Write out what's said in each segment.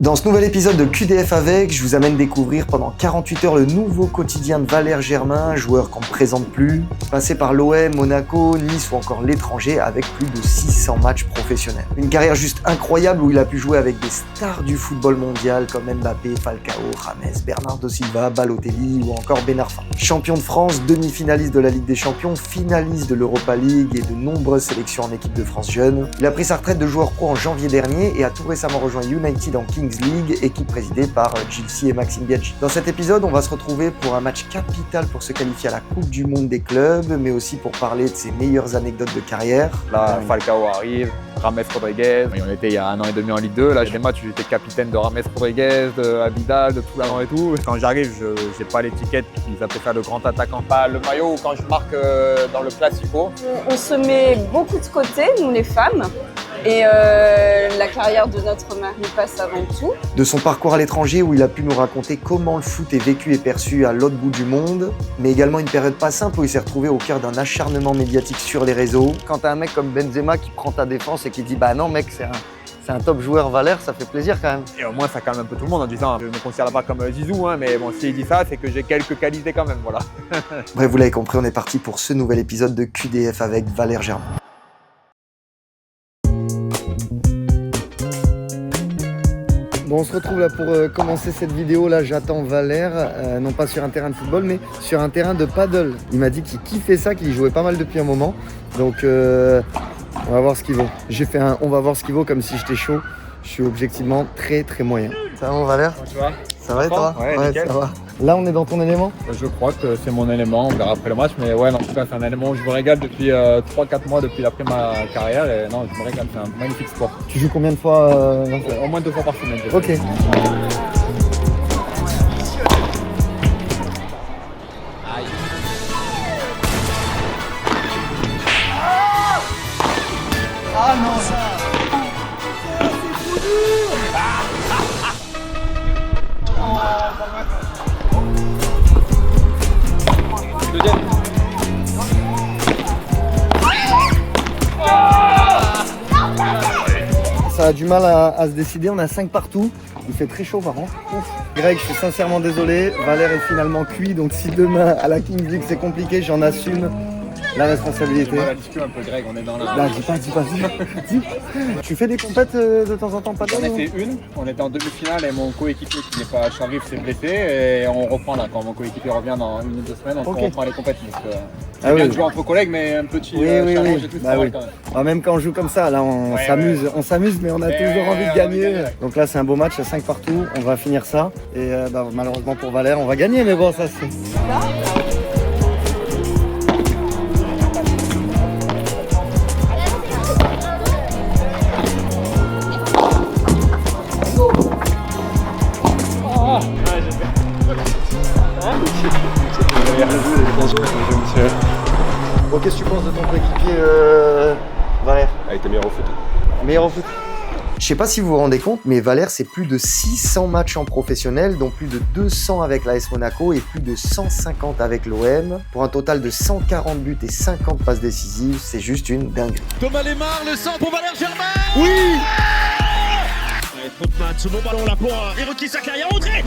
Dans ce nouvel épisode de QDF avec, je vous amène découvrir pendant 48 heures le nouveau quotidien de Valère Germain, joueur qu'on ne présente plus, passé par l'OM, Monaco, Nice ou encore l'étranger avec plus de 600 matchs professionnels. Une carrière juste incroyable où il a pu jouer avec des stars du football mondial comme Mbappé, Falcao, James, Bernardo Silva, Balotelli ou encore Ben Arfa. Champion de France, demi-finaliste de la Ligue des Champions, finaliste de l'Europa League et de nombreuses sélections en équipe de France jeune. Il a pris sa retraite de joueur pro en janvier dernier et a tout récemment rejoint United en Kings League, équipe présidée par Gilsi et Maxime Biaggi. Dans cet épisode, on va se retrouver pour un match capital pour se qualifier à la Coupe du Monde des clubs, mais aussi pour parler de ses meilleures anecdotes de carrière. Là, Falcao arrive, James Rodriguez. On était il y a 1 an et demi en Ligue 2. Là, j'ai des matchs où j'étais capitaine de James Rodriguez, de Abidal, de tout l'an et tout. Quand j'arrive, je n'ai pas l'étiquette qu'ils appellent ça le grand attaquant. Pas le maillot quand je marque dans le Classico. On se met beaucoup de côté, nous les femmes. Et la carrière de notre mari passe avant tout. De son parcours à l'étranger où il a pu nous raconter comment le foot est vécu et perçu à l'autre bout du monde, mais également une période pas simple où il s'est retrouvé au cœur d'un acharnement médiatique sur les réseaux. Quand t'as un mec comme Benzema qui prend ta défense et qui dit « Bah non mec, c'est un top joueur Valère, ça fait plaisir quand même. » Et au moins, ça calme un peu tout le monde en disant je ne me considère pas comme Zizou, mais bon, s'il dit ça, c'est que j'ai quelques qualités quand même, voilà. Bref, vous l'avez compris, on est parti pour ce nouvel épisode de QDF avec Valère Germain. Bon, on se retrouve là pour commencer cette vidéo. Là, j'attends Valère, non pas sur un terrain de football, mais sur un terrain de paddle. Il m'a dit qu'il kiffait ça, qu'il y jouait pas mal depuis un moment. Donc, on va voir ce qu'il vaut. J'ai fait un on va voir ce qu'il vaut comme si j'étais chaud. Je suis objectivement très moyen. Ça va, mon Valère? Comment tu vas? Ça va et toi? Ouais, nickel. Ça va. Là, on est dans ton élément? Je crois que c'est mon élément, on verra après le match, mais ouais, en tout cas, c'est un élément où je me régale depuis 3-4 mois depuis après ma carrière, et non, je me régale, c'est un magnifique sport. Tu joues combien de fois Au moins 2 fois par semaine. Ok. Ah non, ça! Deuxième. Ça a du mal à se décider, on a 5 partout. Il fait très chaud par contre. Ouf. Greg, je suis sincèrement désolé. Valère est finalement cuit, donc si demain à la Kings League c'est compliqué, j'en assume la responsabilité. On va la discuter un peu, Greg, on est dans la... Là, dis pas. Dis. Tu fais des compètes de temps en temps, pas J'en ai fait une, on était en demi-finale et mon coéquipier qui n'est pas Sharif s'est blessé et on reprend là, quand mon coéquipier revient dans 1 ou 2 semaines, on reprend les compètes. C'est bien de jouer entre collègues, mais un petit challenge et tout, c'est vrai quand même. Ah, même quand on joue comme ça, là on s'amuse, mais on a toujours envie de gagner. Donc là c'est un beau match, il y a 5 partout, on va finir ça. Et malheureusement pour Valère, on va gagner, mais bon ça c'est... Bon, qu'est-ce que tu penses de ton coéquipier Valère? Ah, il était meilleur au foot. Meilleur au foot. Je sais pas si vous vous rendez compte, mais Valère, c'est plus de 600 matchs en professionnel, dont plus de 200 avec l'AS Monaco et plus de 150 avec l'OM, pour un total de 140 buts et 50 passes décisives. C'est juste une dinguerie. Thomas Lemar, le centre pour Valère Germain. Oui! Trop de match, ce beau ballon là pour évoquer sa carrière. Entrée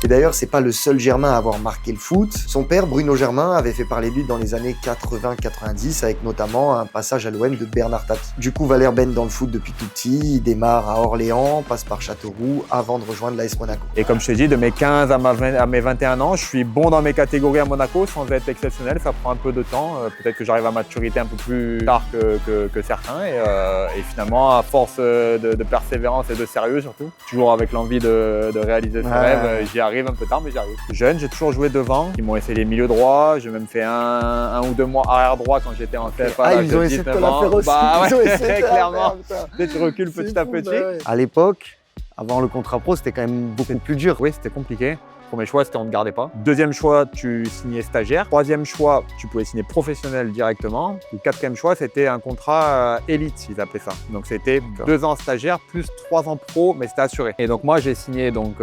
Et d'ailleurs, c'est pas le seul Germain à avoir marqué le foot. Son père, Bruno Germain, avait fait parler de lui dans les années 80-90, avec notamment un passage à l'OM de Bernard Tapie. Du coup, Valère baigne dans le foot depuis tout petit. Il démarre à Orléans, passe par Châteauroux, avant de rejoindre l'AS Monaco. Et comme je t'ai dit, de mes 15 à mes 21 ans, je suis bon dans mes catégories à Monaco sans être exceptionnel, ça prend un peu de temps. Peut-être que j'arrive à maturité un peu plus tard que certains. Et finalement, à force de persévérance et de sérieux surtout, toujours avec l'envie de réaliser ses rêves, j'y arrive un peu tard, mais j'y arrive. Jeune, j'ai toujours joué devant. Ils m'ont essayé les milieux droits. J'ai même fait un ou 2 mois arrière droit quand j'étais en CFA. Ah, ils ont essayé de te la faire aussi. Bah ils ont essayé de clairement. Tu recules petit à petit. À l'époque, avant le contrat pro, c'était quand même beaucoup plus dur. Oui, c'était compliqué. Premier choix, c'était on ne te gardait pas. Deuxième choix, tu signais stagiaire. Troisième choix, tu pouvais signer professionnel directement. Le quatrième choix, c'était un contrat élite, ils appelaient ça. Donc c'était 2 ans stagiaire plus 3 ans pro, mais c'était assuré. Et donc moi, j'ai signé donc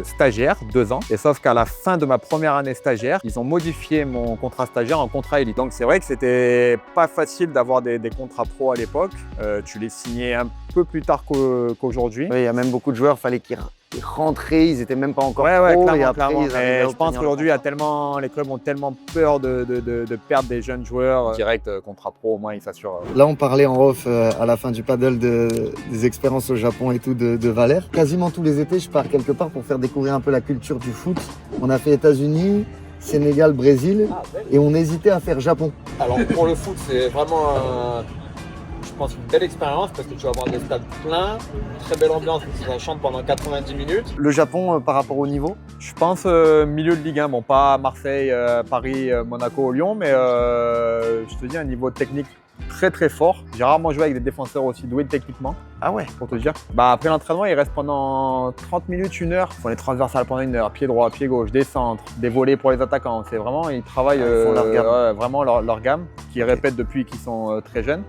stagiaire, 2 ans. Et sauf qu'à la fin de ma première année stagiaire, ils ont modifié mon contrat stagiaire en contrat élite. Donc c'est vrai que c'était pas facile d'avoir des contrats pro à l'époque. Tu les signais un peu plus tard qu'aujourd'hui. Oui, il y a même beaucoup de joueurs, fallait qu'ils rentraient, ils étaient même pas encore pro, clairement, et après clairement. ils arrivaient à Je pense obtenir qu'aujourd'hui, le les clubs ont tellement peur de perdre des jeunes joueurs. Direct, contrat pro, au moins, ils s'assurent. Là, on parlait en off à la fin du paddle des expériences au Japon et tout de Valère. Quasiment tous les étés, je pars quelque part pour faire découvrir un peu la culture du foot. On a fait États-Unis, Sénégal, Brésil, et on hésitait à faire Japon. Alors pour le foot, c'est vraiment, je pense, une belle expérience parce que tu vas avoir des stades pleins, une très belle ambiance, ça chante pendant 90 minutes. Le Japon, par rapport au niveau? Je pense milieu de Ligue 1, bon pas Marseille, Paris, Monaco, Lyon, mais je te dis un niveau technique très très fort. J'ai rarement joué avec des défenseurs aussi doués techniquement. Ah ouais? Pour te dire. Après l'entraînement, ils restent pendant 30 minutes, 1 heure. Ils font les transversales pendant 1 heure, pied droit, pied gauche, des centres, des volets pour les attaquants. C'est vraiment, ils travaillent ils font leur gamme. vraiment leur gamme, qu'ils répètent depuis qu'ils sont très jeunes.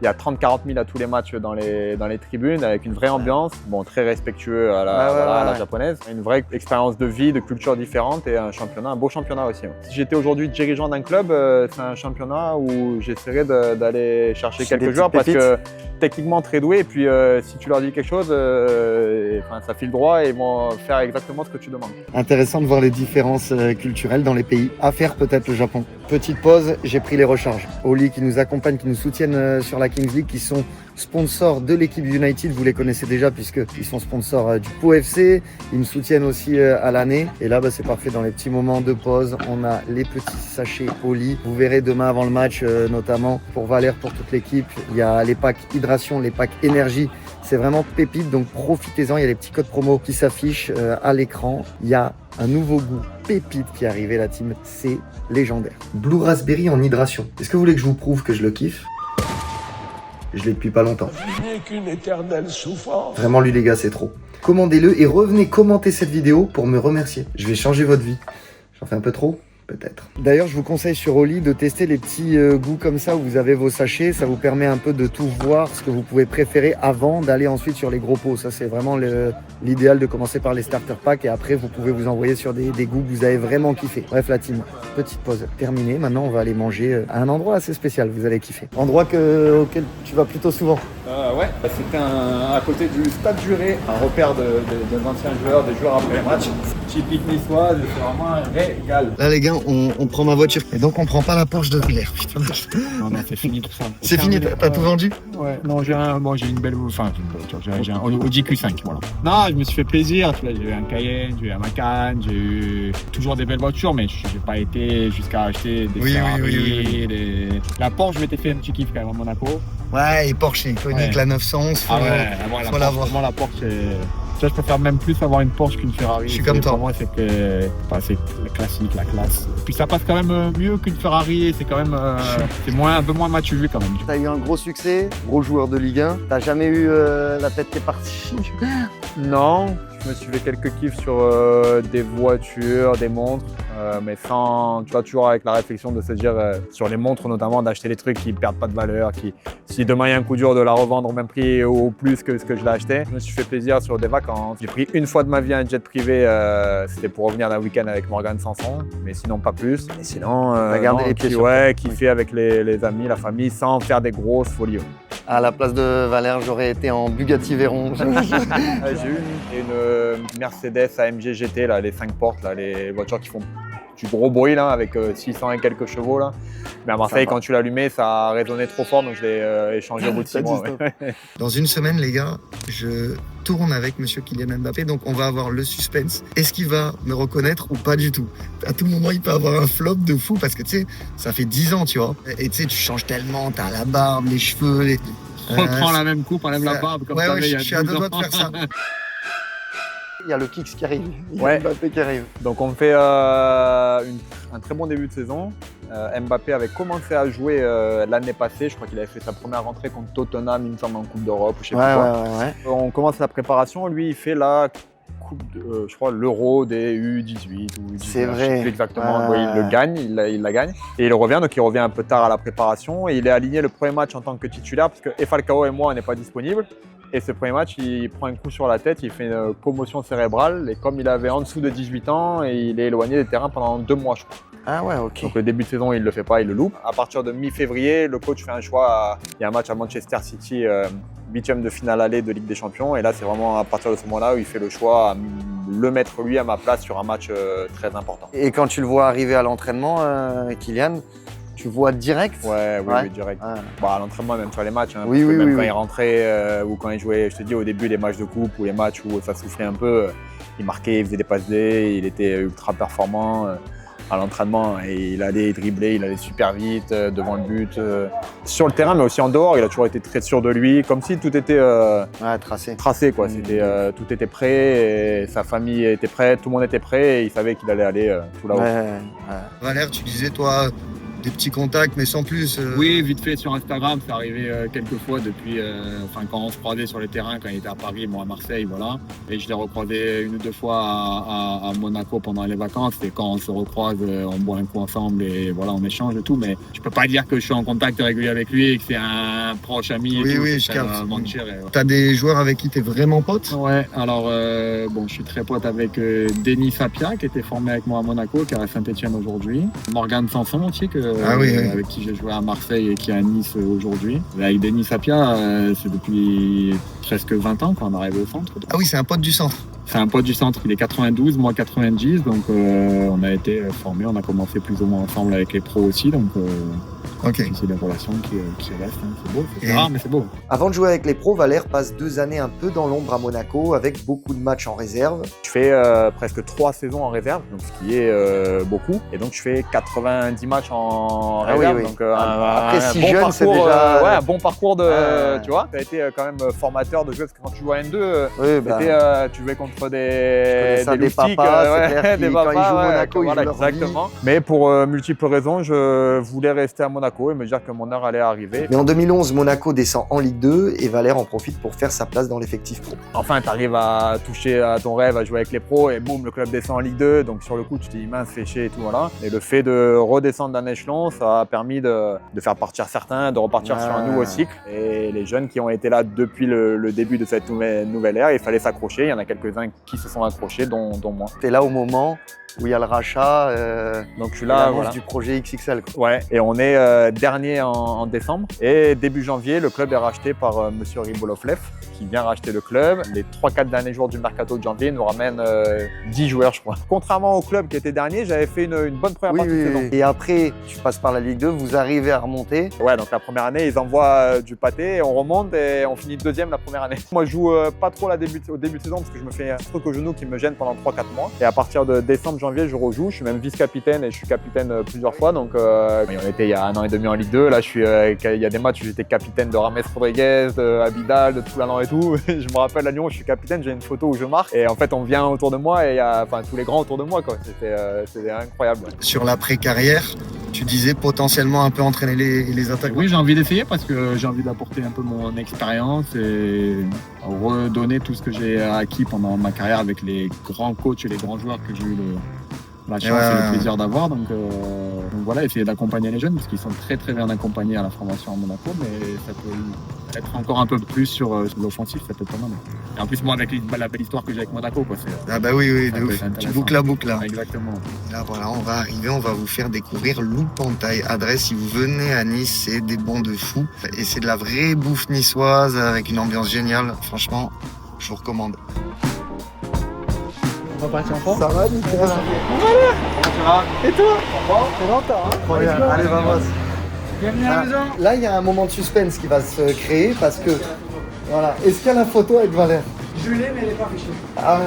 Il y a 30-40 000 à tous les matchs dans les tribunes, avec une vraie ambiance, bon, très respectueux à la japonaise. Une vraie expérience de vie, de culture différente et un beau championnat aussi. Si j'étais aujourd'hui dirigeant d'un club, c'est un championnat où j'essaierais d'aller chercher quelques joueurs parce que techniquement très doués. Et puis si tu leur dis quelque chose, ça file droit et ils vont faire exactement ce que tu demandes. Intéressant de voir les différences culturelles dans les pays. À faire peut-être le Japon. Petite pause, j'ai pris les recharges. Oli qui nous accompagnent, qui nous soutiennent sur la Kings League, qui sont sponsors de l'équipe United. Vous les connaissez déjà puisqu'ils sont sponsors du Pau FC. Ils me soutiennent aussi à l'année. Et là, c'est parfait. Dans les petits moments de pause, on a les petits sachets Oli. Vous verrez demain avant le match, notamment pour Valère, pour toute l'équipe. Il y a les packs hydration, les packs énergie. C'est vraiment pépite, donc profitez-en. Il y a les petits codes promo qui s'affichent à l'écran. Il y a un nouveau goût pépite qui est arrivé, la team. C'est légendaire. Blue Raspberry en hydration. Est-ce que vous voulez que je vous prouve que je le kiffe? Je l'ai depuis pas longtemps. Qu'une éternelle souffrance. Vraiment, lui, les gars, c'est trop. Commandez-le et revenez commenter cette vidéo pour me remercier. Je vais changer votre vie. J'en fais un peu trop? Peut-être. D'ailleurs, je vous conseille sur Oli de tester les petits goûts comme ça où vous avez vos sachets. Ça vous permet un peu de tout voir, ce que vous pouvez préférer avant d'aller ensuite sur les gros pots. Ça, c'est vraiment l'idéal de commencer par les starter packs et après, vous pouvez vous envoyer sur des goûts que vous avez vraiment kiffé. Bref, la team, petite pause terminée. Maintenant, on va aller manger à un endroit assez spécial. Vous allez kiffer. Endroit auquel tu vas plutôt souvent. Ouais, c'était à côté du Stade Juré, un repère des anciens joueurs, des joueurs après les matchs. Typique niçoise, c'est vraiment un régal. Là, les gars, on prend ma voiture. Et donc, on prend pas la Porsche de Valère. Putain. Non, c'est fini tout ça. C'est fini, t'as tout vendu? Ouais, non, j'ai une belle. Enfin, j'ai un Audi Q5, voilà. Non, je me suis fait plaisir. Tu vois, j'ai eu un Cayenne, j'ai eu un Macan, j'ai eu toujours des belles voitures, mais j'ai pas été jusqu'à acheter des Ferrari. Oui. La Porsche, je m'étais fait un petit kiff quand même à Monaco. Ouais, et Porsche, c'est iconique, la 911. Faut l'avoir. Vraiment, la Porsche, je préfère même plus avoir une Porsche qu'une Ferrari. Je suis comme toi. Pour moi, c'est le classique, la classe. Puis ça passe quand même mieux qu'une Ferrari. C'est quand même c'est un peu moins mature quand même. T'as eu un gros succès, gros joueur de Ligue 1. T'as jamais eu la tête qui est partie? Non, je me suis fait quelques kiffs sur des voitures, des montres, mais sans, tu vois, toujours avec la réflexion de se dire, sur les montres notamment, d'acheter des trucs qui ne perdent pas de valeur, qui, si demain il y a un coup dur, de la revendre au même prix ou plus que ce que je l'ai acheté. Je me suis fait plaisir sur des vacances. J'ai pris une fois de ma vie un jet privé, c'était pour revenir d'un week-end avec Morgane Sanson, mais sinon pas plus. Et sinon, kiffer avec les amis, la famille, sans faire des grosses folies. À la place de Valère, j'aurais été en Bugatti Veyron. J'ai eu une Mercedes AMG GT, là, les 5 portes, là, les voitures qui font du gros bruit là, avec 600 et quelques chevaux. Là. Mais à Marseille, quand tu l'allumais, ça résonnait trop fort, donc je l'ai échangé au bout de 6 mois. Ouais. Dans une semaine, les gars, je tourne avec monsieur Kylian Mbappé, donc on va avoir le suspense. Est-ce qu'il va me reconnaître ou pas du tout? À tout moment, il peut avoir un flop de fou parce que tu sais, ça fait 10 ans, tu vois. Et tu sais, tu changes tellement, t'as la barbe, les cheveux, reprends la même coupe, enlève la barbe. Comme je suis à 2 doigts de faire ça. Il y a le Kicks qui arrive, il y a Mbappé qui arrive. Donc on fait un très bon début de saison. Mbappé avait commencé à jouer l'année passée, je crois qu'il avait fait sa première rentrée contre Tottenham, il me semble, en Coupe d'Europe, je sais plus quoi. Ouais. On commence la préparation, lui il fait la je crois, l'Euro des U18 ou U19. C'est vrai. Je sais plus exactement. Ouais. Oui, il le gagne, il la gagne. Et il revient, donc il revient un peu tard à la préparation. Et il est aligné le premier match en tant que titulaire parce que Falcao et moi, on n'est pas disponibles. Et ce premier match, il prend un coup sur la tête, il fait une commotion cérébrale. Et comme il avait en dessous de 18 ans, il est éloigné des terrains pendant 2 mois, je crois. Ah ouais, ok. Donc le début de saison, il ne le fait pas, il le loupe. À partir de mi-février, le coach fait un choix. Il y a un match à Manchester City, 8e de finale aller de Ligue des Champions. Et là, c'est vraiment à partir de ce moment-là où il fait le choix à le mettre lui à ma place sur un match très important. Et quand tu le vois arriver à l'entraînement, Kylian, tu vois direct? Oui, direct. Ouais. Bon, à l'entraînement, même sur les matchs. Hein, Oui, parce que oui, même oui, quand oui. il rentrait ou quand il jouait, je te dis au début, les matchs de coupe ou les matchs où ça soufflait un peu, il marquait, il faisait des passes D, il était ultra performant. À l'entraînement et il allait dribbler, il allait super vite devant le but sur le terrain mais aussi en dehors, il a toujours été très sûr de lui, comme si tout était tracé quoi. Tout était prêt et sa famille était prête, tout le monde était prêt et il savait qu'il allait aller tout là-haut. Valère, tu disais toi des petits contacts mais sans plus. Oui, vite fait sur Instagram, c'est arrivé quelques fois depuis, quand on se croisait sur les terrains, quand il était à Paris, moi à Marseille, voilà. Et je l'ai recroisé 1 ou 2 fois à Monaco pendant les vacances. Et quand on se recroise, on boit un coup ensemble et voilà, on échange et tout. Mais je peux pas dire que je suis en contact régulier avec lui et que c'est un proche ami. Oui, et tout, oui, je capte. mentir. T'as des joueurs avec qui t'es vraiment pote? Ouais, alors je suis très pote avec Denis Sapia qui était formé avec moi à Monaco, qui est à Saint-Etienne aujourd'hui. Morgane Sanson aussi, avec qui j'ai joué à Marseille et qui est à Nice aujourd'hui. Et avec Denis Sapia, c'est depuis presque 20 ans qu'on arrive au centre. Ah oui, c'est un pote du centre. C'est un pote du centre, il est 92, moi 90, donc on a été formés, on a commencé plus ou moins ensemble avec les pros aussi, donc c'est des relations qui restent, hein. C'est beau, c'est rare mais c'est beau. Avant de jouer avec les pros, Valère passe 2 années un peu dans l'ombre à Monaco avec beaucoup de matchs en réserve. Je fais presque 3 saisons en réserve, donc ce qui est beaucoup, et donc je fais 90 matchs en réserve. Oui. Donc Après, si bon jeune, parcours, c'est déjà... un bon parcours tu vois. Ça a été quand même formateur de jouer, parce que quand tu joues à N2, tu jouais contre des loustiques, papas, c'est clair, des quand ils papas, jouent Monaco, ils voilà, jouent leur exactement. Mais pour multiples raisons, je voulais rester à Monaco et me dire que mon heure allait arriver. Mais en 2011, Monaco descend en Ligue 2 et Valère en profite pour faire sa place dans l'effectif pro. Enfin, tu arrives à toucher à ton rêve, à jouer avec les pros et boum, le club descend en Ligue 2. Donc sur le coup, tu te dis mince, fait chier et tout, voilà. Et le fait de redescendre d'un échelon, ça a permis de faire partir certains, de repartir sur un nouveau cycle. Et les jeunes qui ont été là depuis le début de cette nouvelle ère, il fallait s'accrocher. Il y en a quelques-uns qui se sont accrochés, dont moi. T'es là au moment où il y a le rachat, donc je suis là, l'annonce du projet XXL. Quoi. Ouais, et on est dernier en décembre. Et début janvier, le club est racheté par monsieur Ribolovlev, qui vient racheter le club. Les 3-4 derniers jours du mercato de janvier nous ramènent 10 joueurs, je crois. Contrairement au club qui était dernier, j'avais fait une bonne première partie de saison. Et après, tu passes par la Ligue 2, vous arrivez à remonter. Ouais, donc la première année, ils envoient du pâté, on remonte et on finit 2e la première année. Moi, je joue pas trop au début de saison parce que je me fais un truc au genou qui me gêne pendant 3-4 mois. Et à partir de décembre, janvier, je rejoue. Je suis même vice-capitaine et je suis capitaine plusieurs fois. Donc, on était il y a 1 an et demi en Ligue 2. Là, il y a des matchs où j'étais capitaine de Rames Rodriguez, de Abidal, de Toulalan et tout. Je me rappelle à Lyon, je suis capitaine, j'ai une photo où je marque. Et en fait, on vient autour de moi et il y a tous les grands autour de moi, quoi. C'était incroyable. Sur l'après-carrière, tu disais potentiellement un peu entraîner les attaques. Oui, j'ai envie d'essayer parce que j'ai envie d'apporter un peu mon expérience et redonner tout ce que j'ai acquis pendant ma carrière avec les grands coachs et les grands joueurs que j'ai eu la chance et le plaisir d'avoir. Donc voilà, essayer d'accompagner les jeunes parce qu'ils sont très très bien accompagnés à la formation à Monaco, mais ça peut être encore un peu plus sur l'offensif, ça peut être pas mal. Et en plus, moi, avec la belle histoire que j'ai avec Monaco, quoi, ah bah oui, de ouf. Tu boucles la boucle là. Exactement. Là voilà, on va arriver, on va vous faire découvrir Loupantaille. Adresse, si vous venez à Nice, c'est des bons de fous. Et c'est de la vraie bouffe niçoise avec une ambiance géniale. Franchement, je vous recommande. On va partir en France. Ça va, nickel. Et toi? C'est longtemps, hein. Trop bien. Allez, vamos. Bienvenue à la maison. Là, il y a un moment de suspense qui va se créer parce que, voilà. Est-ce qu'il y a la photo avec Valère? Je l'ai, mais elle n'est pas affichée. Ah,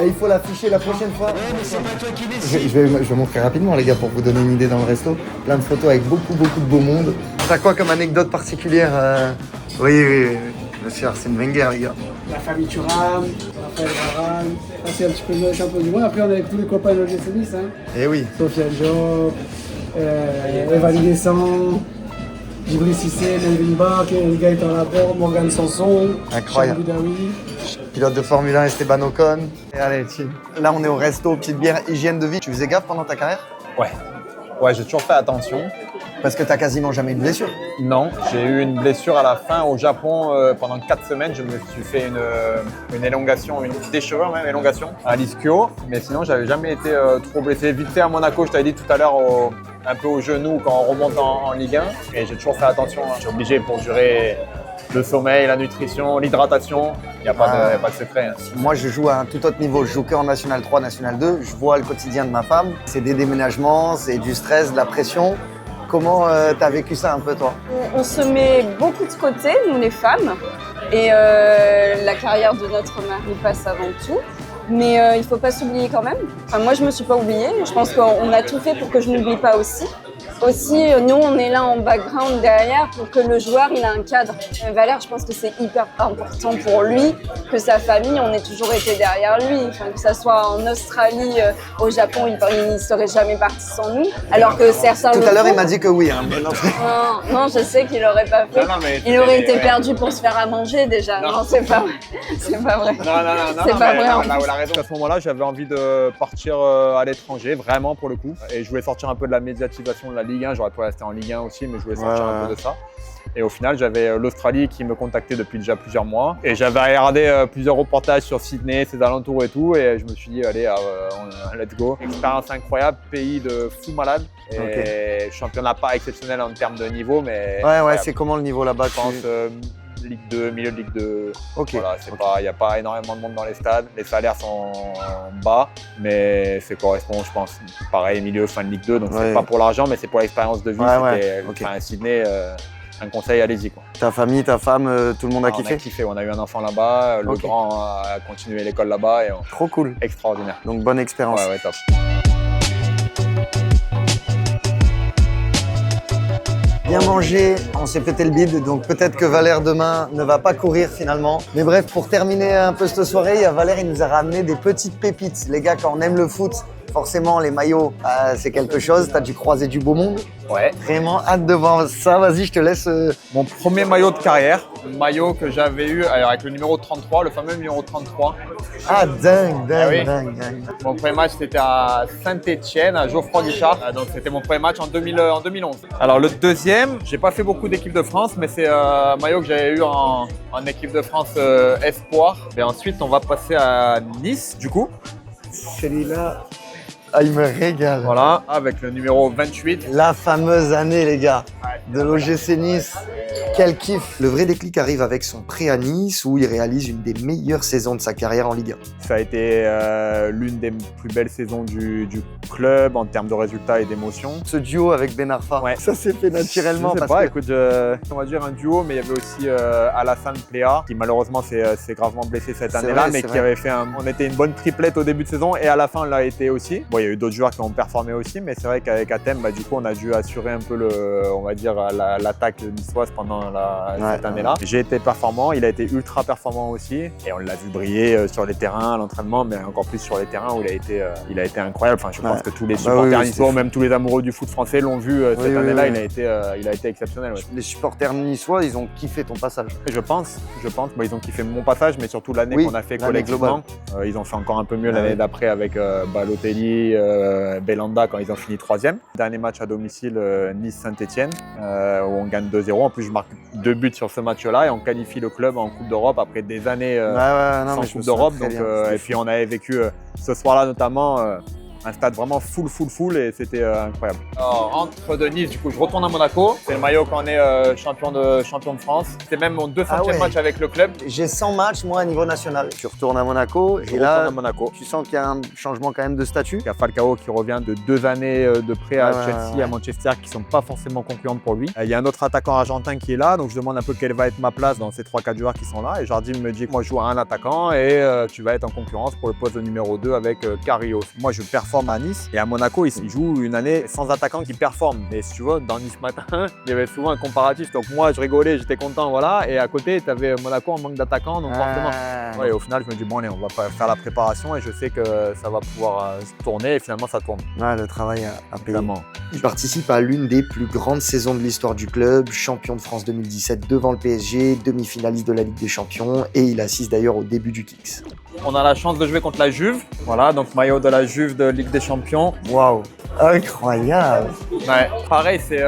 il faut l'afficher la prochaine fois. Je vais montrer rapidement, les gars, pour vous donner une idée dans le resto. Plein de photos avec beaucoup de beau monde. T'as quoi comme anecdote particulière Oui. Monsieur Arsène Wenger, les gars. La famille Thuram, Raphaël Varane. Ça, c'est un petit peu le champion du monde. Après, on est avec tous les copains de l'OGC Nice. Hein. Eh oui. Sofiane Diop, Evan Guessant. Djibril Cissé, Melvin Barr, Gaëtan Laborde, Morgan Sanson, Incroyable. Charles Boudaoui. Pilote de Formule 1 Esteban Ocon. Et allez, là on est au resto, petite bière, hygiène de vie. Tu faisais gaffe pendant ta carrière? Ouais, j'ai toujours fait attention. Parce que t'as quasiment jamais eu de blessure. Non, j'ai eu une blessure à la fin au Japon pendant 4 semaines. Je me suis fait une élongation, une petite déchirure même, élongation à l'ischio. Mais sinon, j'avais jamais été trop blessé. Vite fait à Monaco, je t'avais dit tout à l'heure, un peu au genou quand on remonte en Ligue 1. Et j'ai toujours fait attention. Je suis obligé pour gérer le sommeil, la nutrition, l'hydratation. Il n'y a pas de secret. Hein. Moi, je joue à un tout autre niveau. Je joue que en National 3, National 2. Je vois le quotidien de ma femme. C'est des déménagements, c'est du stress, de la pression. Comment t'as vécu ça un peu, toi? On se met beaucoup de côté, nous les femmes, et la carrière de notre mari passe avant tout. Mais il ne faut pas s'oublier quand même. Enfin, moi, je ne me suis pas oubliée. Je pense qu'on a tout fait pour que je n'oublie pas aussi. Aussi, nous, on est là en background derrière pour que le joueur, il a un cadre. Valère, je pense que c'est hyper important pour lui, que sa famille, on ait toujours été derrière lui. Enfin, que ça soit en Australie, au Japon, il ne serait jamais parti sans nous. Alors que certains Tout à l'heure, il m'a dit que oui. Hein. Non, je sais qu'il n'aurait pas fait. Il aurait été perdu pour se faire à manger déjà. Non, c'est pas vrai. C'est pas vrai. Non, c'est pas vrai. Elle a raison. À ce moment-là, j'avais envie de partir à l'étranger, vraiment pour le coup. Et je voulais sortir un peu de la médiatisation de la Ligue 1. J'aurais pu rester en Ligue 1 aussi, mais je voulais sortir un peu de ça. Et au final, j'avais l'Australie qui me contactait depuis déjà plusieurs mois. Et j'avais regardé plusieurs reportages sur Sydney, ses alentours et tout. Et je me suis dit, allez, let's go. Expérience incroyable, pays de fou malade. Et championnat pas exceptionnel en termes de niveau, mais... Ouais, c'est comment le niveau là-bas? Je pense Ligue 2, milieu de Ligue 2. Ok. Voilà, il n'y a pas énormément de monde dans les stades. Les salaires sont bas, mais ça correspond, je pense, pareil, milieu, fin de Ligue 2. Donc c'est pas pour l'argent, mais c'est pour l'expérience de vie. À Sydney, un conseil, allez-y. Quoi. Ta famille, ta femme, tout le monde a kiffé? On a kiffé, on a eu un enfant là-bas. Le grand a continué l'école là-bas. Trop cool. Extraordinaire. Donc bonne expérience. Ouais, top. Bien mangé, on s'est pété le bide, donc peut-être que Valère demain ne va pas courir finalement. Mais bref, pour terminer un peu cette soirée, il y a Valère, il nous a ramené des petites pépites. Les gars, quand on aime le foot, forcément les maillots, c'est quelque chose. T'as dû croiser du beau monde. Ouais. Vraiment hâte de voir ça. Vas-y, je te laisse. Mon premier maillot de carrière, maillot que j'avais eu avec le numéro 33, le fameux numéro 33. Ah, dingue. Mon premier match, c'était à Saint-Etienne, à Geoffroy Guichard. Donc, c'était mon premier match en 2011. Alors, le deuxième, j'ai pas fait beaucoup d'équipe de France, mais c'est un maillot que j'avais eu en équipe de France Espoir. Et ensuite, on va passer à Nice, du coup. Celui-là, il me régale. Voilà, avec le numéro 28. La fameuse année, les gars, de l'OGC Nice. Quel kiff! Le vrai déclic arrive avec son prêt à Nice où il réalise une des meilleures saisons de sa carrière en Ligue 1. Ça a été l'une des plus belles saisons du club en termes de résultats et d'émotions. Ce duo avec Ben Arfa, ça s'est fait naturellement. Je sais pas, écoute, on va dire un duo, mais il y avait aussi Alassane Pléa qui malheureusement s'est gravement blessé cette année-là, mais qui avait fait on était une bonne triplette au début de saison et à la fin on l'a été aussi. Bon, il y a eu d'autres joueurs qui ont performé aussi, mais c'est vrai qu'avec Athème, du coup, on a dû assurer un peu l'attaque niçoise pendant cette année-là. J'ai été performant, il a été ultra performant aussi, et on l'a vu briller sur les terrains, à l'entraînement, mais encore plus sur les terrains où il a été incroyable. Enfin, je pense que tous les supporters niçois, même tous les amoureux du foot français l'ont vu cette année-là. Il a été exceptionnel. Ouais. Les supporters niçois, ils ont kiffé ton passage. Et je pense. Ils ont kiffé mon passage, mais surtout l'année qu'on a fait collectivement. Ils ont fait encore un peu mieux l'année d'après avec Balotelli, Belanda quand ils ont fini 3e. Dernier match à domicile, Nice-Saint-Etienne, où on gagne 2-0. En plus, je marque 2 buts sur ce match-là et on qualifie le club en Coupe d'Europe après des années sans Coupe d'Europe. Et puis on avait vécu ce soir-là notamment un stade vraiment full et c'était incroyable. Alors, rentre de Nice, du coup je retourne à Monaco. C'est le maillot quand on est champion de France. C'était même mon 200e match avec le club. J'ai 100 matchs moi à niveau national. Tu retournes à Monaco et là tu sens qu'il y a un changement quand même de statut. Il y a Falcao qui revient de 2 années de prêt à Chelsea, à Manchester, qui sont pas forcément concurrentes pour lui. Il y a un autre attaquant argentin qui est là, donc je demande un peu quelle va être ma place dans ces 3-4 joueurs qui sont là. Et Jardim me dit que moi je joue à un attaquant et tu vas être en concurrence pour le poste de numéro 2 avec Carrillo. Moi je performe performe à Nice. Et à Monaco, ils jouent une année sans attaquant qui performe. Et si tu vois, dans Nice Matin, il y avait souvent un comparatif. Donc moi, je rigolais, j'étais content, voilà. Et à côté, tu avais Monaco en manque d'attaquants, donc forcément. Ouais, et au final, je me dis, bon, allez, on va pas faire la préparation et je sais que ça va pouvoir se tourner et finalement, ça tourne. Ouais, le travail a payé. Vraiment. Il participe à l'une des plus grandes saisons de l'histoire du club, champion de France 2017 devant le PSG, demi-finaliste de la Ligue des Champions et il assiste d'ailleurs au début du Kicks. On a la chance de jouer contre la Juve. Voilà, donc maillot de la Juve de Ligue des Champions. Waouh, incroyable. Ouais. Pareil, c'est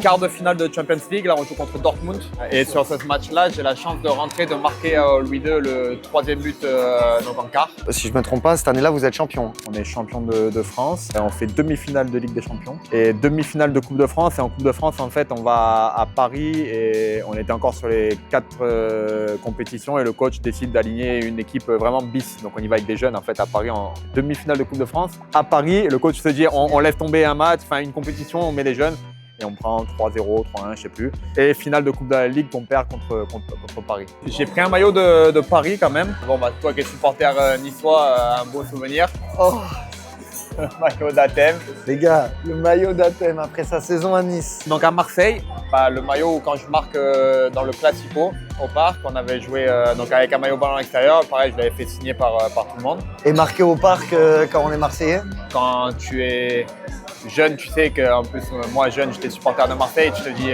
quart de finale de Champions League. Là, on joue contre Dortmund. Et sur ce match-là, j'ai la chance de rentrer, de marquer Louis II le 3e but donc en quart. Si je me trompe pas, cette année-là, vous êtes champion. On est champion de France. On fait demi-finale de Ligue des Champions et demi-finale de Coupe de France. Et en Coupe de France, en fait, on va à Paris et on était encore sur les 4 compétitions et le coach décide d'aligner une équipe vraiment bis. Donc on y va avec des jeunes en fait à Paris en demi-finale de Coupe de France. À Paris, le coach se dit on laisse tomber un match, enfin une compétition, on met les jeunes et on prend 3-0, 3-1, je sais plus. Et finale de Coupe de la Ligue qu'on perd contre Paris. J'ai pris un maillot de Paris quand même. Bon bah toi qui es supporter niçois, un beau souvenir. Oh, Le maillot d'Athènes. les gars, le maillot d'Athènes après sa saison à Nice. Donc à Marseille, bah, le maillot quand je marque dans le Classico au parc, on avait joué donc avec un maillot ballon extérieur. Pareil, je l'avais fait signer par tout le monde. Et marqué au parc quand on est Marseillais. Quand tu es jeune, tu sais qu'en plus, moi jeune, j'étais supporter de Marseille. Tu te dis,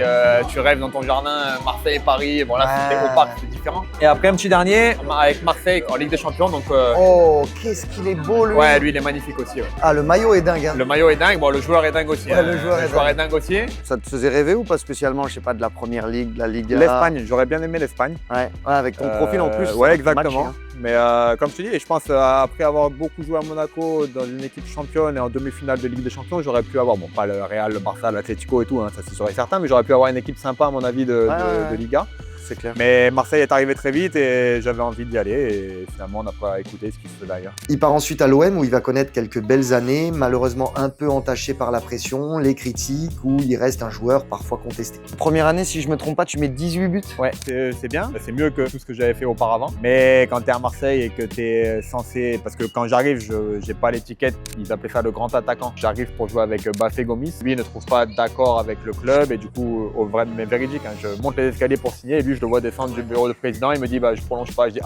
tu rêves dans ton jardin, Marseille, Paris. Bon là, c'était au parc, c'est différent. Et après, un petit dernier avec Marseille en Ligue des Champions. Donc, Oh, qu'est-ce qu'il est beau lui. ouais, lui, il est magnifique aussi. Ouais. Ah, le maillot est dingue. Hein. Le maillot est dingue. Bon, le joueur est dingue aussi. Ouais, hein. le joueur est dingue aussi. Ça te faisait rêver ou pas spécialement, je sais pas, de la Première Ligue, de la Liga? L'Espagne, j'aurais bien aimé l'Espagne. Ouais, avec ton profil en plus. Ouais, ça exactement. match, hein. Mais comme je te dis, je pense après avoir beaucoup joué à Monaco dans une équipe championne et en demi-finale de Ligue des Champions, j'aurais pu avoir, bon pas le Real, le Barça, l'Atlético et tout, hein, ça c'est sûr et certain, mais j'aurais pu avoir une équipe sympa à mon avis de Liga. C'est clair. Mais Marseille est arrivé très vite et j'avais envie d'y aller et finalement on n'a pas écouté ce qui se fait d'ailleurs. Il part ensuite à l'OM où il va connaître quelques belles années, malheureusement un peu entaché par la pression, les critiques, où il reste un joueur parfois contesté. Première année, si je me trompe pas, tu mets 18 buts. Ouais, c'est bien, c'est mieux que tout ce que j'avais fait auparavant. Mais quand tu es à Marseille et que tu es censé, parce que quand j'arrive, je n'ai pas l'étiquette, ils appelaient ça le grand attaquant. J'arrive pour jouer avec Bafé Gomis. Lui, il ne trouve pas d'accord avec le club et du coup, au vrai, mais véridique, hein, je monte les escaliers pour signer et lui, je le vois descendre du bureau de président. Il me dit, bah, je prolonge pas. Je dis,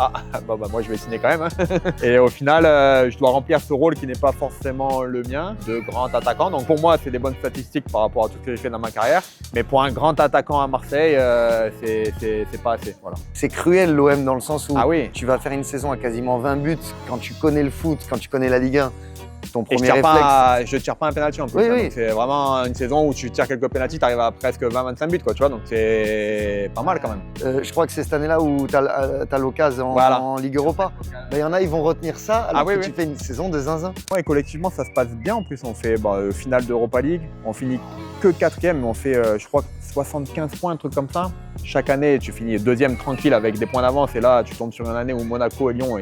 moi, je vais signer quand même. Hein. Et au final, je dois remplir ce rôle qui n'est pas forcément le mien, de grand attaquant. Donc pour moi, c'est des bonnes statistiques par rapport à tout ce que j'ai fait dans ma carrière. Mais pour un grand attaquant à Marseille, c'est pas assez. Voilà. C'est cruel l'OM dans le sens où Ah oui. tu vas faire une saison à quasiment 20 buts quand tu connais le foot, quand tu connais la Ligue 1. Ton Et premier je tire pas un penalty en plus. Oui, hein. oui. Donc c'est vraiment une saison où tu tires quelques penalties, tu arrives à presque 20-25 buts, quoi, tu vois. Donc c'est pas mal quand même. Je crois que c'est cette année-là où tu as l'occasion en Ligue Europa. Il y en a, ils vont retenir ça alors que tu fais une saison de zinzin. Ouais, collectivement, ça se passe bien. En plus, on fait finale d'Europa League. On finit que 4e, mais on fait, je crois, 75 points, un truc comme ça. Chaque année, tu finis 2e tranquille avec des points d'avance. Et là, tu tombes sur une année où Monaco et Lyon,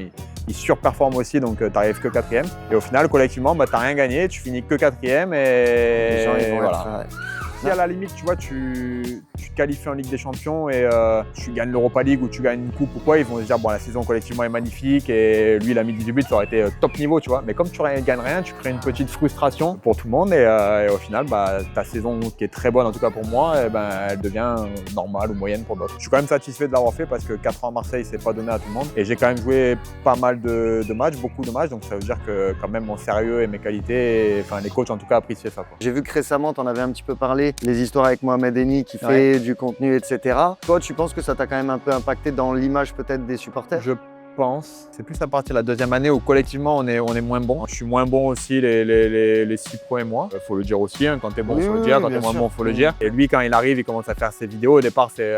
ils surperforment aussi, donc tu n'arrives que 4e. Et au final, collectivement, tu n'as rien gagné. Tu finis que 4e. Et Les gens, ils vont voilà. Si à la limite, tu vois, tu te qualifies en Ligue des Champions et tu gagnes l'Europa League ou tu gagnes une coupe ou quoi, ils vont se dire, bon, la saison collectivement est magnifique et lui, il a mis 18 buts, ça aurait été top niveau, tu vois. Mais comme tu gagnes rien, tu crées une petite frustration pour tout le monde et au final, ta saison qui est très bonne, en tout cas pour moi, elle devient normale ou moyenne pour d'autres. Je suis quand même satisfait de l'avoir fait parce que 4 ans à Marseille, c'est pas donné à tout le monde. Et j'ai quand même joué pas mal de matchs, beaucoup de matchs, donc ça veut dire que quand même mon sérieux et mes qualités, enfin les coachs en tout cas appréciaient ça, quoi. J'ai vu que récemment, tu en avais un petit peu parlé, les histoires avec Mohamed Eni qui fait du contenu, etc. Toi, tu penses que ça t'a quand même un peu impacté dans l'image peut-être des supporters? Je pense. C'est plus à partir de la 2e année où collectivement on est moins bon. Je suis moins bon aussi les 6 premiers mois. Faut le dire aussi, hein, quand t'es bon, faut le dire. Quand t'es moins bon, faut le dire. Et lui, quand il arrive, il commence à faire ses vidéos. Au départ, c'est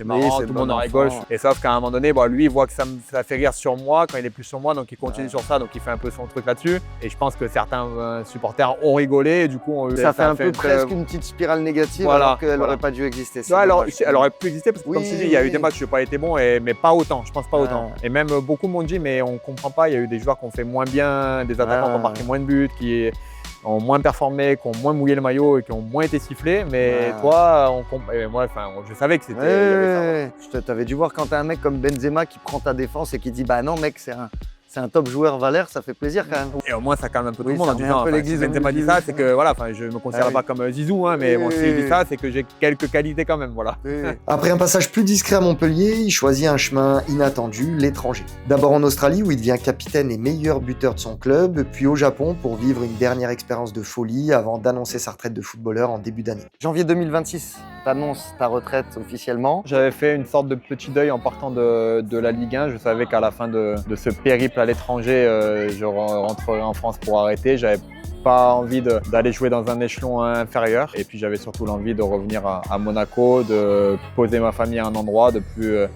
marrant, tout le monde en rigole. Et sauf qu'à un moment donné, lui, il voit que ça fait rire sur moi quand il est plus sur moi, donc il continue sur ça, donc il fait un peu son truc là-dessus. Et je pense que certains supporters ont rigolé et du coup, ça fait un peu presque une petite spirale négative alors qu'elle n'aurait pas dû exister. Elle aurait pu exister parce que comme je dis, il y a eu des matchs où je n'ai pas été bon, mais pas autant. Je pense pas autant. Et même beaucoup m'ont dit, mais on comprend pas. Il y a eu des joueurs qui ont fait moins bien, des attaquants qui ont marqué moins de buts, qui ont moins performé, qui ont moins mouillé le maillot et qui ont moins été sifflés. Mais toi, moi, je savais que c'était. Tu avais dû voir quand t'as un mec comme Benzema qui prend ta défense et qui dit, bah non, mec, c'est C'est un top joueur Valère, ça fait plaisir quand même. Et au moins, ça calme un peu tout Oui, le monde ça en remet disant. un peu Enfin, l'église si au Benzema milieu dit ça, du c'est que voilà, enfin, je me considère pas comme Zizou, hein, mais Oui, bon, oui, s'il oui. dit ça, c'est que j'ai quelques qualités quand même, voilà. Après un passage plus discret à Montpellier, il choisit un chemin inattendu, l'étranger. D'abord en Australie où il devient capitaine et meilleur buteur de son club, puis au Japon pour vivre une dernière expérience de folie avant d'annoncer sa retraite de footballeur en début d'année. Janvier 2026, t'annonces ta retraite officiellement. J'avais fait une sorte de petit deuil en partant de la Ligue 1. Je savais qu'à la fin de ce périple à l'étranger, je rentrerai en France pour arrêter. J'avais pas envie d'aller jouer dans un échelon inférieur. Et puis j'avais surtout l'envie de revenir à Monaco, de poser ma famille à un endroit, de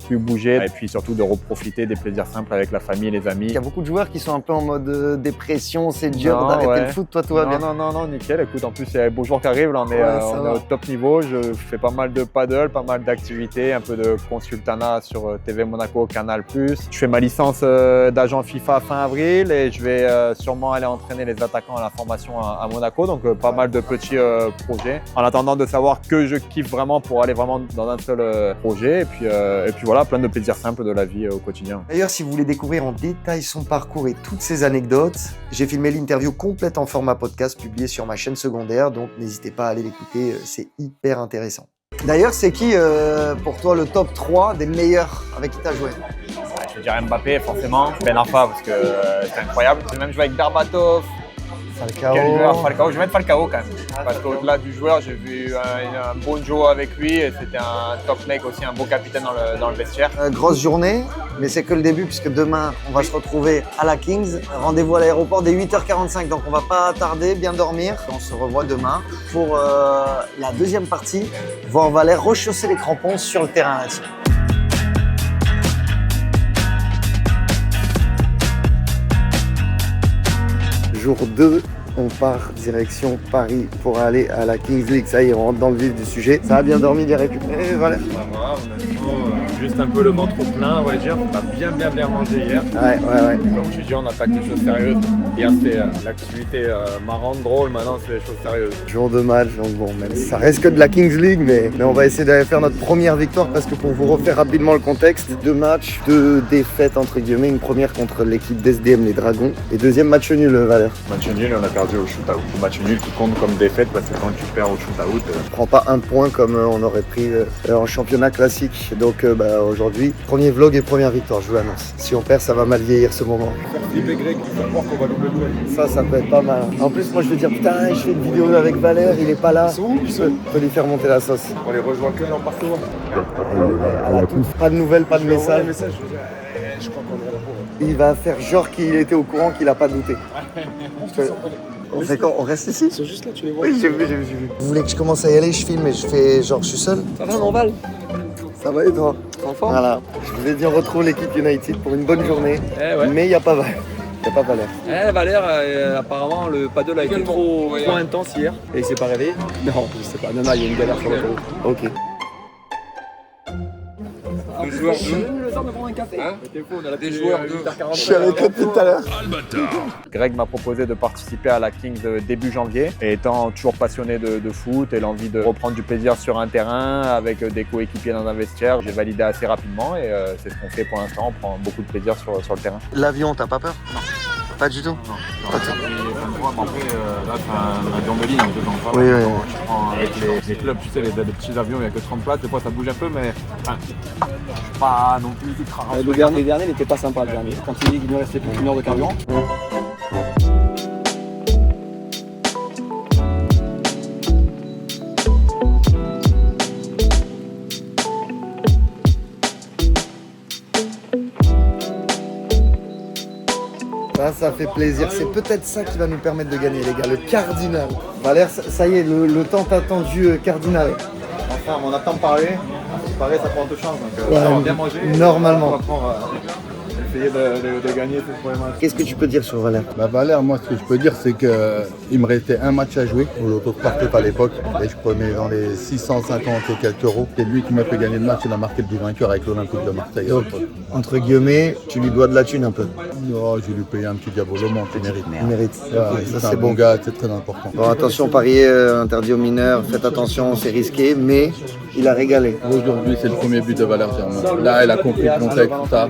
plus bouger. Et puis surtout de reprofiter des plaisirs simples avec la famille et les amis. Il y a beaucoup de joueurs qui sont un peu en mode dépression, c'est dur Non, d'arrêter ouais. le foot, toi tout va bien. Non, nickel. Écoute, en plus, il y a les beaux jours qui arrivent. Là, on est, ça on va. est au top niveau. Je fais pas mal de paddle, pas mal d'activités, un peu de consultanat sur TV Monaco, Canal+. Je fais ma licence d'agent FIFA fin avril et je vais sûrement aller entraîner les attaquants à la formation à Monaco. Donc, pas mal de petits projets. En attendant de savoir que je kiffe vraiment pour aller vraiment dans un seul projet. Et puis voilà, plein de plaisirs simples de la vie au quotidien. D'ailleurs, si vous voulez découvrir en détail son parcours et toutes ses anecdotes, j'ai filmé l'interview complète en format podcast publié sur ma chaîne secondaire, donc n'hésitez pas à aller l'écouter, c'est hyper intéressant. D'ailleurs, c'est qui pour toi le top 3 des meilleurs avec qui tu as joué? Je dirais Mbappé, forcément. Ben Arfa, parce que c'est incroyable. J'ai même joué avec Berbatov. Quel joueur, Falcao. Je vais mettre Falcao quand même. Parce qu'au-delà du joueur, j'ai vu un bon duo avec lui. Et c'était un top mec aussi, un beau capitaine dans le vestiaire. Grosse journée, mais c'est que le début puisque demain, on va se retrouver à la Kings. Rendez-vous à l'aéroport dès 8h45, donc on va pas tarder, bien dormir. On se revoit demain pour la deuxième partie, voir Valère rechausser les crampons sur le terrain là-dessus. Jour 2, on part direction Paris pour aller à la Kings League. Ça y est, on rentre dans le vif du sujet. Ça a bien dormi, bien récupéré, Valère? Juste un peu le ventre plein, on va dire. On a bien mangé hier. Ouais. Comme tu dis, on attaque des choses sérieuses. Hier, c'était l'activité marrante, drôle. Maintenant, c'est des choses sérieuses. Jour de match, donc bon, même si ça reste que de la Kings League, mais on va essayer d'aller faire notre première victoire parce que pour vous refaire rapidement le contexte, 2 matchs, 2 défaites entre guillemets, une première contre l'équipe d'SDM les Dragons et deuxième match nul, Valère. Match nul, on a perdu au shoot-out. Le match nul qui compte comme défaite parce que quand tu perds au shoot-out, On prend pas un point comme on aurait pris en championnat classique. Donc aujourd'hui, premier vlog et première victoire, je vous l'annonce. Si on perd, ça va mal vieillir ce moment. Philippe et Greg, il faut voir qu'on va louper le duel. Ça peut être pas mal. En plus, moi je vais dire putain, je fais une vidéo avec Valère, il est pas là. Je peux lui faire monter la sauce. On les rejoint que dans le parcours. À la toute. Pas de nouvelles, pas de message. Je crois qu'on est là pour. Il va faire genre qu'il était au courant, qu'il a pas douté. On fait quoi? On reste ici? Ils sont juste là, tu les vois. Oui, j'ai vu. Vous voulez que je commence à y aller? Je filme et je fais genre je suis seul? Ça va, mon Val? Ça va et toi? En forme? Voilà. Je vous ai dit on retrouve l'équipe United pour une bonne journée. Ouais. Mais il n'y a pas Valère. Il n'y a pas Valère. Valère, apparemment, le paddle a été trop intense hier et il s'est pas réveillé. Non, je sais pas. Non, il y a une galère sur le paddle. Ok. Le joueur 2. Le temps de prendre un café. T'es fou, on a la des joueurs 2. Je suis avec eux tout à l'heure. Greg m'a proposé de participer à la Kings début janvier. Et étant toujours passionné de foot et l'envie de reprendre du plaisir sur un terrain avec des coéquipiers dans un vestiaire, j'ai validé assez rapidement et c'est ce qu'on fait pour l'instant. On prend beaucoup de plaisir sur le terrain. L'avion, t'as pas peur? Non. Pas du tout? Non. Après, là, c'est un avion de ligne, donc Oui. tu prends avec les clubs, tu sais, les petits avions, il n'y a que 30 places, des fois ça bouge un peu, mais enfin, je suis pas non plus ultra rassuré. Le dernier, il était pas sympa le dernier. Quand il dit qu'il nous restait plus qu'une heure de carburant. Ça fait plaisir. C'est peut-être ça qui va nous permettre de gagner, les gars. Le cardinal. Valère, ça y est, le temps attendu cardinal. Enfin, on attend de parler. Pareil, ça prend de chance. Donc, Ouais, on va bien manger. normalement. On va essayer de gagner ce premier match. Qu'est-ce que tu peux dire sur Valère? Valère, moi ce que je peux dire c'est qu'il me restait un match à jouer au Loto Sportif à l'époque et je prenais dans les 650 et quelques euros. C'est lui qui m'a fait gagner le match, il a marqué le but vainqueur avec l'Olympique de Marseille. Donc, entre guillemets, tu lui dois de la thune un peu. Non, je vais lui payer un petit diabolement, tu mérites. Il mérite. Ouais, C'est ça un c'est bon bon. gars, c'est très important. Bon, attention, parier interdit aux mineurs. Faites attention, c'est risqué, mais il a régalé. Aujourd'hui c'est le premier but de Valère Germain. Là elle a compris le contexte, tout ça.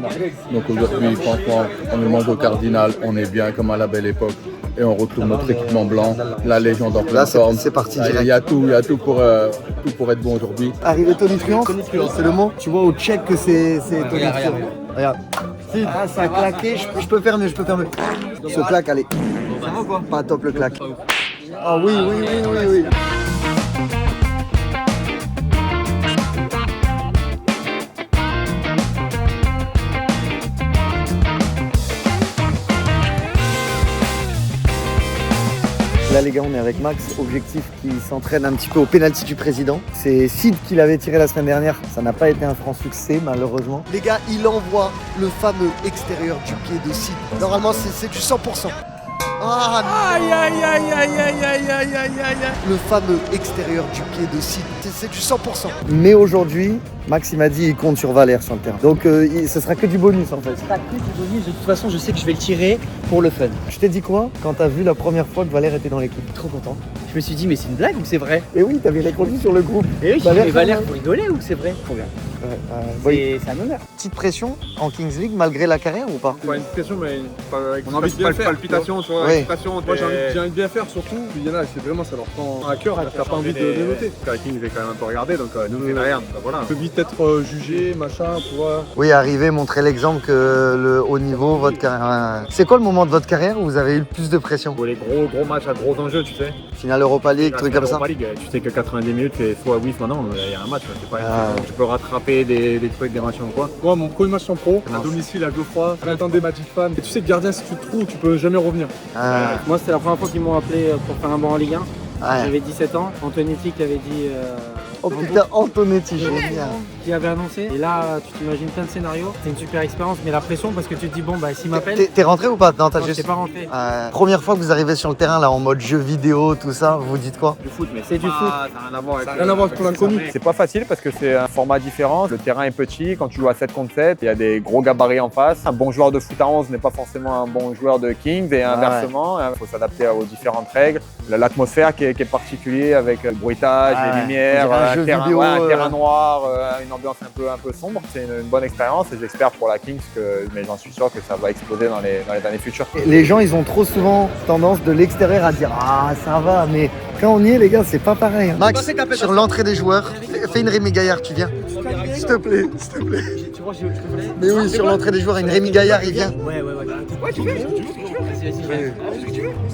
Donc aujourd'hui aujourd'hui, franchement, on nous mange au Cardinal, on est bien comme à la belle époque. Et on retrouve notre équipement blanc, la légende en pleine forme. C'est parti direct. Il y a tout pour être bon aujourd'hui. Arrivé tonitruance, c'est le mot. Tu vois au check que c'est tonitruance. Regarde. Ah, ça a claqué, je peux faire mieux, Ce claque, allez. Ça va ou quoi? Pas top le claque. Ah oui. Là les gars, on est avec Max, objectif qui s'entraîne un petit peu au pénalty du président. C'est Sid qui l'avait tiré la semaine dernière, ça n'a pas été un franc succès malheureusement. Les gars, il envoie le fameux extérieur du pied de Sid. Normalement c'est du 100%. Ah, aïe. Le fameux extérieur du pied de Sid, c'est du 100%. Mais aujourd'hui, Max il m'a dit il compte sur Valère sur le terrain. Donc ce sera que du bonus en fait. Ce sera que du bonus, de toute façon je sais que je vais le tirer pour le fun. Je t'ai dit quoi quand t'as vu la première fois que Valère était dans l'équipe? Trop content. Je me suis dit mais c'est une blague ou c'est vrai? Et oui, t'avais répondu sur le groupe. Et oui, Valère pour rigoler ou c'est vrai? Trop bien. C'est un honneur. Petite pression en Kings League malgré la carrière ou pas? Ouais, une pression, mais pas avec On a envie de bien faire. palpitation, tu vois. Ouais. Moi, j'ai envie de bien faire surtout. Puis il y en a, c'est vraiment, ça leur prend à cœur, t'as pas envie de noter. Parce que King est quand même un peu regardé, donc nous, c'est derrière. Voilà. On peut vite être jugé, machin, tu vois. Oui, arriver, montrer l'exemple que le haut niveau, votre carrière. C'est quoi le moment de votre carrière où vous avez eu le plus de pression? Les gros matchs à gros enjeux, tu sais. Finale Europa League, truc comme ça. Europa League, tu sais que 90 minutes, c'est fois 8 maintenant, il y a un match. C'est pas tu peux rattraper des trucs, des matchs en quoi. Moi, mon premier match en pro, à domicile à Geoffroy, à l'intendant des Magic Fans. Et tu sais que gardien, si tu te trouves, tu peux jamais revenir. Moi, c'était la première fois qu'ils m'ont appelé pour faire un banc en Ligue 1. Ouais. J'avais 17 ans. Antonetti qui avait dit. Oh putain, Antonetti, génial. Qui avait annoncé. Et là, tu t'imagines plein de scénarios. C'est une super expérience, mais la pression parce que tu te dis, bon, bah, s'il m'appelle. T'es rentré ou pas? Non, t'as Non, juste. j'étais pas rentré. Première fois que vous arrivez sur le terrain, là, en mode jeu vidéo, tout ça, vous dites quoi? Du foot, mais C'est du foot. Ça n'a rien à voir avec l'inconnu. C'est pas facile parce que c'est un format différent. Le terrain est petit. Quand tu joues à 7 contre 7, il y a des gros gabarits en face. Un bon joueur de foot à 11 n'est pas forcément un bon joueur de Kings et inversement. Il faut s'adapter aux différentes règles. L'atmosphère qui est particulière avec le bruitage, les lumières, un terrain noir, une ambiance un peu sombre. C'est une bonne expérience et j'espère pour la Kings mais j'en suis sûr que ça va exploser dans les années futures. Les gens, ils ont trop souvent tendance de l'extérieur à dire ah ça va, mais quand on y est les gars, c'est pas pareil. Hein. Max, sur l'entrée des joueurs, fais une Rémi Gaillard, tu viens? S'il te plaît. Mais oui, sur l'entrée des joueurs, une Rémi Gaillard, il vient. Ouais, tu veux. Vas-y.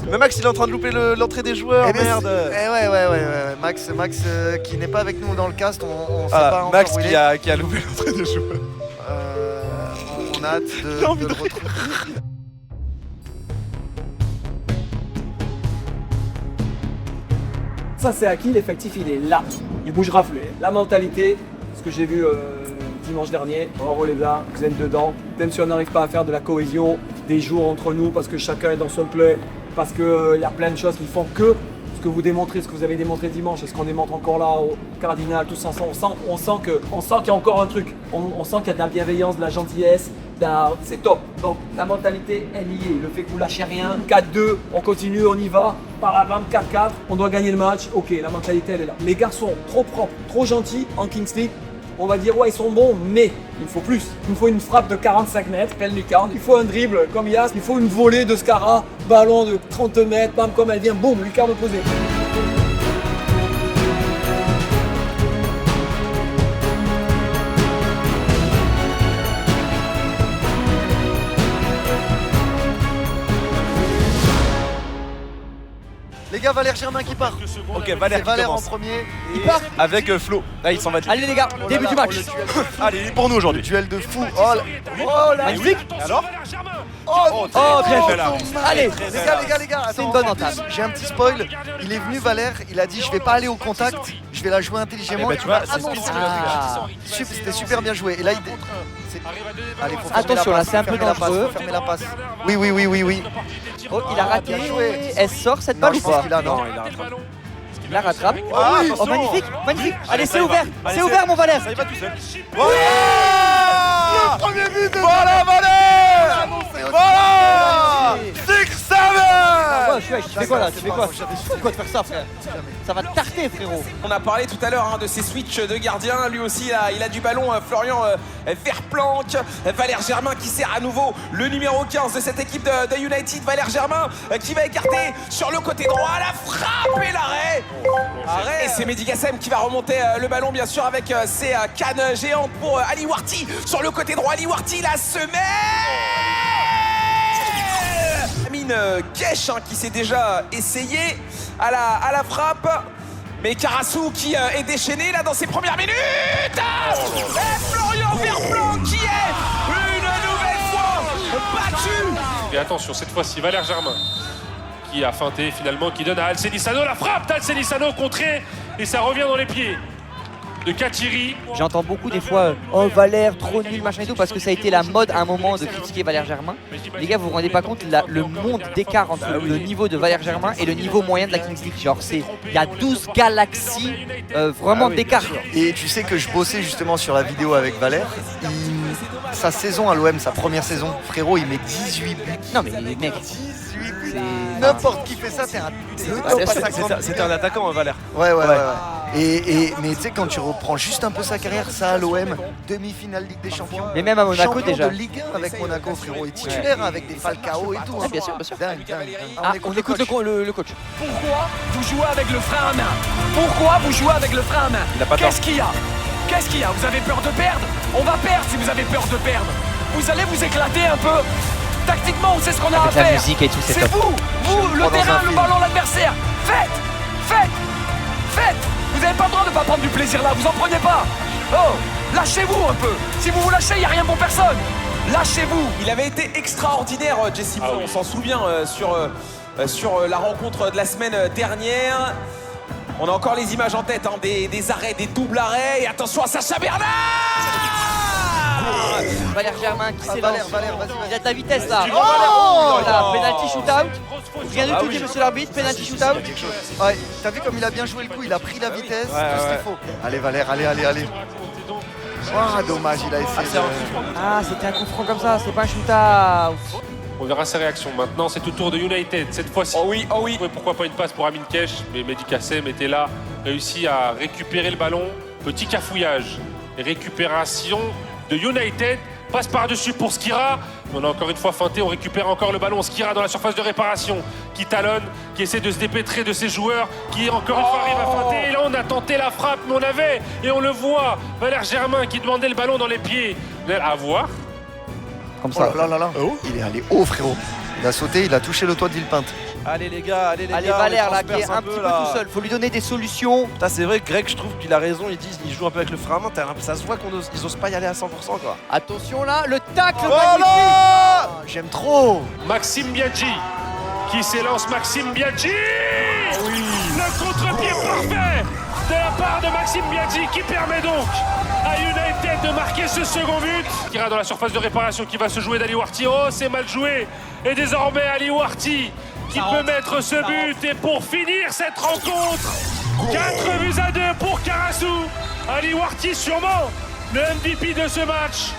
Mais Max, il est en train de louper l'entrée des joueurs, merde. Ouais. Max qui n'est pas avec nous dans le cast, on sait pas Max encore où il qui est. a loupé l'entrée des joueurs. On a hâte de le retrouver. Ça, c'est acquis, l'effectif, il est là. Il bougera plus. La mentalité, ce que j'ai vu dimanche dernier, bravo les gars, vous êtes dedans. Même si on n'arrive pas à faire de la cohésion, des jours entre nous, parce que chacun est dans son play, parce qu'il y a plein de choses qui font que ce que vous démontrez, ce que vous avez démontré dimanche, et ce qu'on démontre encore là au Cardinal, tout ça, on sent qu'il y a encore un truc. On sent qu'il y a de la bienveillance, de la gentillesse. C'est top. Donc la mentalité, elle y est. Le fait que vous lâchez rien. 4-2, on continue, on y va. Par la 4-4, on doit gagner le match. Ok, la mentalité, elle est là. Les gars sont trop propres, trop gentils en Kings League. On va dire ouais, ils sont bons, mais il faut plus. Il faut une frappe de 45 mètres, pleine lucarne. Il faut un dribble comme Yas. Il faut une volée de Scara, ballon de 30 mètres, bam, comme elle vient, boum, lucarne opposée. Les gars, Valère Germain qui part. Ok, Valère en premier. Il part avec Flo. Là, il s'en va. Allez les gars, début du match. Allez, il est pour nous aujourd'hui. Duel de fou. Oh là. Magnifique. Alors Très bien. Allez, Les gars, c'est une bonne entame. J'ai un petit spoil. Il est venu, Valère, il a dit je vais pas aller au contact, je vais la jouer intelligemment. tu vois, c'est C'était super bien joué. Et là, Allez, faut attention, là c'est un peu dangereux. Fermer la passe. Oui. Oh, il a raté. Bien joué. Elle sort cette balle ou pas? Il la rattrape. Oh, magnifique. Allez, c'est ouvert. C'est ouvert, mon Valère. Ça y va tout seul. Le premier but de Valère. Voilà 6-7. Tu fais quoi là? Tu fais quoi? C'est fou quoi de faire ça, frère. Ça va te tarter, frérot. On a parlé tout à l'heure de ses switches de gardien. Lui aussi, il a du ballon. Florian Verplanck. Valère Germain qui sert à nouveau le numéro 15 de cette équipe de United. Valère Germain qui va écarter sur le côté droit. La frappe et l'arrêt. Et c'est Mehdi Gassem qui va remonter le ballon, bien sûr, avec ses cannes géantes pour Ali Warti. Sur le côté droit, Ali Warti, la semelle. Amine Kesh qui s'est déjà essayé à la frappe. Mais Karasu qui est déchaîné là dans ses premières minutes. Et Florian Verplanck qui est une nouvelle fois battu. Et attention, cette fois-ci, Valère Germain qui a feinté finalement, qui donne à Alcenisano la frappe d'Alcenisano contrée et ça revient dans les pieds de Katiri. J'entends beaucoup des fois oh Valère trop nul machin et tout parce que ça a été la mode à un moment de critiquer Valère Germain. Les gars, vous vous rendez pas compte le monde d'écart entre le niveau de Valère Germain et le niveau moyen de la Kings League. Genre il y a 12 galaxies vraiment d'écart. Et tu sais que je bossais justement sur la vidéo avec Valère. Sa saison à l'OM, sa première saison, frérot, il met 18 buts. Non mais les mecs, 18 buts. N'importe qui fait ça, c'est un... C'était un attaquant, Valère. Ouais. Mais tu sais, quand tu reprends juste un peu sa carrière, ça à l'OM, demi-finale Ligue des Champions. Mais même à Monaco champion déjà. De Ligue 1 avec Monaco, frérot. Et titulaire avec des Falcao et tout. Bien sûr, bien sûr. Dingue. On écoute le coach. Pourquoi vous jouez avec le frein à main? Pourquoi vous jouez avec le frein à main? Qu'est-ce qu'il y a? Vous avez peur de perdre? On va perdre si vous avez peur de perdre. Vous allez vous éclater un peu. Tactiquement, on sait ce qu'on a à faire. La musique et tout, c'est top. Vous, le terrain, le ballon, l'adversaire. Faites. Vous n'avez pas le droit de ne pas prendre du plaisir là, vous en prenez pas. Oh, lâchez-vous un peu. Si vous vous lâchez, il n'y a rien pour personne. Lâchez-vous. Il avait été extraordinaire, Jesse Bou, on s'en souvient sur la rencontre de la semaine dernière. On a encore les images en tête, des arrêts, des doubles arrêts. Et attention à Sacha Bernard. Valère Germain qui s'élance. Valère, vas-y. Il a de la vitesse là. Oh là, penalty shootout. Rien du tout dit monsieur l'arbitre, penalty shootout. Ouais, t'as vu comme il a bien joué le coup, il a pris la vitesse, tout ce qu'il faut. Allez Valère, allez. Dommage, il a essayé. Ah, c'était un coup franc comme ça, c'est pas un shootout. On verra ses réactions. Maintenant, c'est au tour de United. Cette fois-ci, oh oui. Pourquoi pas une passe pour Amine Kesh, mais Mehdi Gassem était là, réussi à récupérer le ballon. Petit cafouillage et récupération de United. Passe par-dessus pour Skira. On a encore une fois feinté, on récupère encore le ballon. Skira dans la surface de réparation, qui talonne, qui essaie de se dépêtrer de ses joueurs, qui encore une fois arrive à feinter. Et là, on a tenté la frappe, mais on avait, et on le voit, Valère Germain qui demandait le ballon dans les pieds. À voir. Comme ça. Oh là. Il est allé haut, frérot. Il a sauté, il a touché le toit de Villepinte. Allez les gars, allez Valère là qui est un petit peu tout seul, faut lui donner des solutions. Putain, c'est vrai que Greg, je trouve qu'il a raison, il joue un peu avec le frein à main, ça se voit qu'ils osent pas y aller à 100% quoi. Attention là, le tacle magnifique. J'aime trop. Maxime Biaggi qui s'élance, Maxime Biaggi. Le contre-pied parfait de la part de Maxime Biaggi qui permet donc à United de marquer ce second but. Qui ira dans la surface de réparation qui va se jouer d'Ali Warti. Oh, c'est mal joué. Et désormais Ali Warti qui peut mettre ce but. Et pour finir cette rencontre, 4-2 pour Karasu. Ali Warti sûrement le MVP de ce match,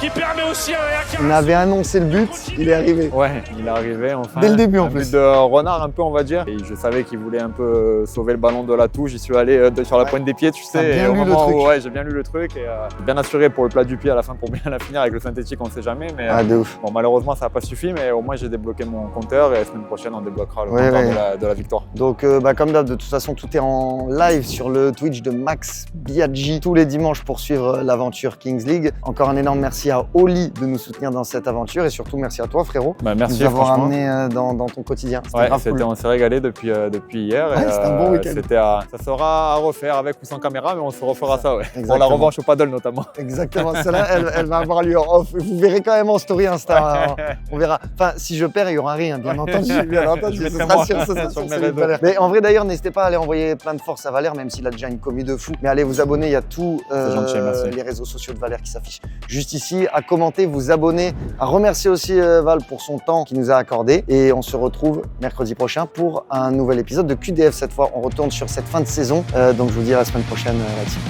qui permet aussi à Karasu. On avait annoncé le but, il est arrivé. Ouais, il est arrivé enfin. Dès le début en un plus. But de renard un peu, on va dire. Et je savais qu'il voulait un peu sauver le ballon de la touche. J'y suis allé sur la pointe des pieds, tu sais. Bien lu le truc. Ouais, j'ai bien lu le truc et bien assuré pour le plat du pied à la fin pour bien la finir. Avec le synthétique, on ne sait jamais. Mais de ouf. Bon, malheureusement, ça n'a pas suffi. Mais au moins, j'ai débloqué mon compteur et la semaine prochaine, on débloquera le compteur de la victoire. Donc, comme d'hab, de toute façon, tout est en live sur le Twitch de Max Biaggi tous les dimanches pour suivre l'aventure Kings League. Encore un énorme merci à Oli de nous soutenir dans cette aventure et surtout merci à toi frérot merci de nous avoir amené dans ton quotidien. C'était grave cool. On s'est régalé depuis hier. C'était un bon week-end. Ça sera à refaire avec ou sans caméra, mais on se refera ça pour la revanche au paddle notamment. Exactement, celle-là elle va avoir lieu en off. Vous verrez quand même en story Insta. On verra. Enfin, si je perds, il y aura rien, bien entendu. Ce sera sûr. Mais en vrai d'ailleurs, n'hésitez pas à aller envoyer plein de force à Valère, même s'il a déjà une commu de fou. Mais allez vous abonner, il y a tous les réseaux sociaux de Valère qui s'affichent juste ici. À commenter, vous abonner, à remercier aussi Val pour son temps qu'il nous a accordé. Et on se retrouve mercredi prochain pour un nouvel épisode de QDF. Cette fois, on retourne sur cette fin de saison. Donc je vous dis à la semaine prochaine, la team.